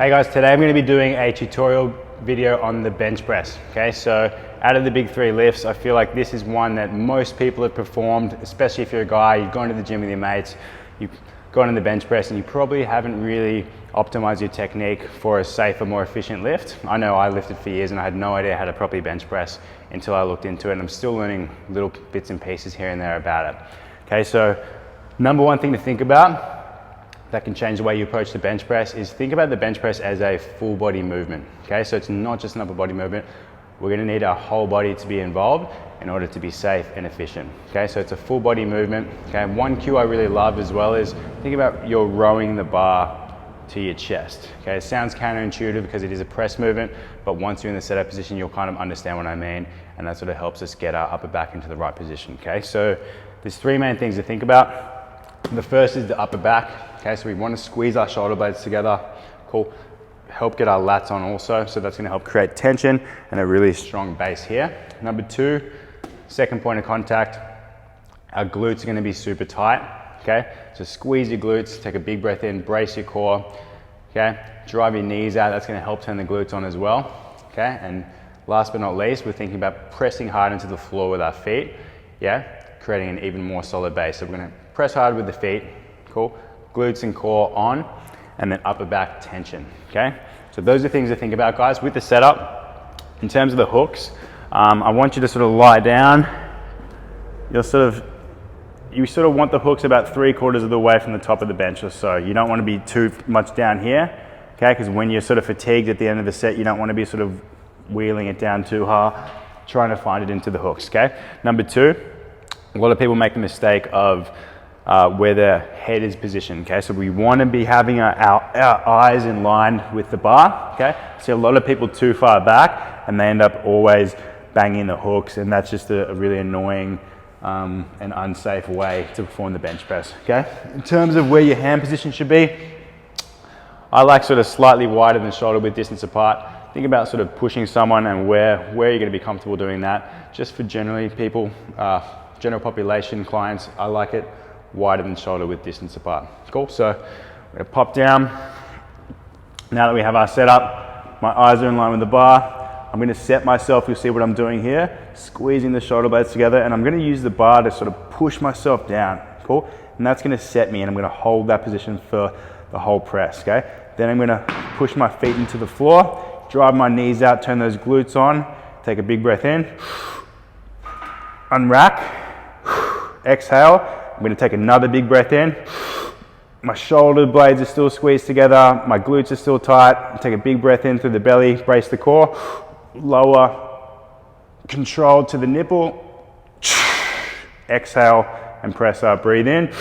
Hey guys, today I'm going to be doing a tutorial video on the bench press. Okay, so out of the big three lifts, I feel like this is one that most people have performed, especially if you're a guy, you've gone to the gym with your mates, you've gone in the bench press and you probably haven't really optimized your technique for a safer, more efficient lift. I know I lifted for years and I had no idea how to properly bench press until I looked into it, and I'm still learning little bits and pieces here and there about it. Okay, so number one thing to think about that can change the way you approach the bench press is think about the bench press as a full body movement. Okay, so it's not just an upper body movement. We're going to need our whole body to be involved in order to be safe and efficient. Okay, so it's a full body movement. Okay, one cue I really love as well is think about you're rowing the bar to your chest. Okay, it sounds counterintuitive because it is a press movement, but once you're in the setup position, you'll kind of understand what I mean, and that sort of helps us get our upper back into the right position. Okay, so there's three main things to think about. The first is the upper back. Okay, so we want to squeeze our shoulder blades together. Cool. Help get our lats on also, so that's going to help create tension and a really strong base here. Number two, second point of contact, our glutes are going to be super tight. Okay, so squeeze your glutes, take a big breath in, brace your core. Okay, drive your knees out. That's going to help turn the glutes on as well. Okay, and last but not least, we're thinking about pressing hard into the floor with our feet. Yeah, creating an even more solid base. So we're going to press hard with the feet. Cool. Glutes and core on, and then upper back tension. Okay, so those are things to think about, guys. With the setup, in terms of the hooks, I want you to sort of lie down. You sort of want the hooks about 3/4 of the way from the top of the bench or so. You don't want to be too much down here, okay? Because when you're sort of fatigued at the end of the set, you don't want to be sort of wheeling it down too hard, trying to find it into the hooks. Okay. Number two, a lot of people make the mistake of where their head is positioned. Okay, so we want to be having our eyes in line with the bar. Okay, see a lot of people too far back and they end up always banging the hooks, and that's just a really annoying and unsafe way to perform the bench press. Okay, in terms of where your hand position should be, I like sort of slightly wider than shoulder width distance apart. Think about sort of pushing someone and where you're going to be comfortable doing that. Just for generally people, general population clients, I like it wider than shoulder width distance apart. Cool, so we're gonna pop down. Now that we have our setup, my eyes are in line with the bar. I'm gonna set myself, you'll see what I'm doing here, squeezing the shoulder blades together, and I'm gonna use the bar to sort of push myself down. Cool, and that's gonna set me, and I'm gonna hold that position for the whole press, okay? Then I'm gonna push my feet into the floor, drive my knees out, turn those glutes on, take a big breath in, unrack, exhale. I'm going to take another big breath in. My shoulder blades are still squeezed together. My glutes are still tight. Take a big breath in through the belly, brace the core. Lower, control to the nipple. Exhale and press up. Breathe in.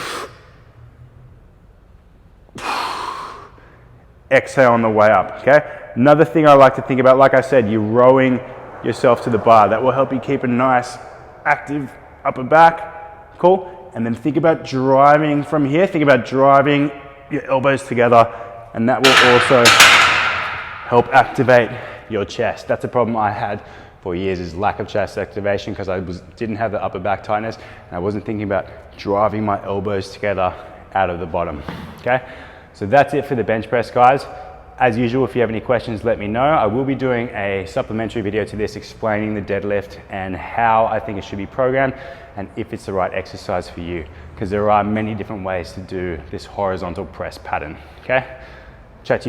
Exhale on the way up, okay? Another thing I like to think about, like I said, you're rowing yourself to the bar. That will help you keep a nice, active upper back. Cool? And then think about driving from here. Think about driving your elbows together, and that will also help activate your chest. That's a problem I had for years, is lack of chest activation, because I didn't have the upper back tightness, and I wasn't thinking about driving my elbows together out of the bottom. Okay, so that's it for the bench press, guys. As usual, if you have any questions, let me know. I will be doing a supplementary video to this explaining the deadlift and how I think it should be programmed and if it's the right exercise for you, because there are many different ways to do this horizontal press pattern. Okay, chat to you.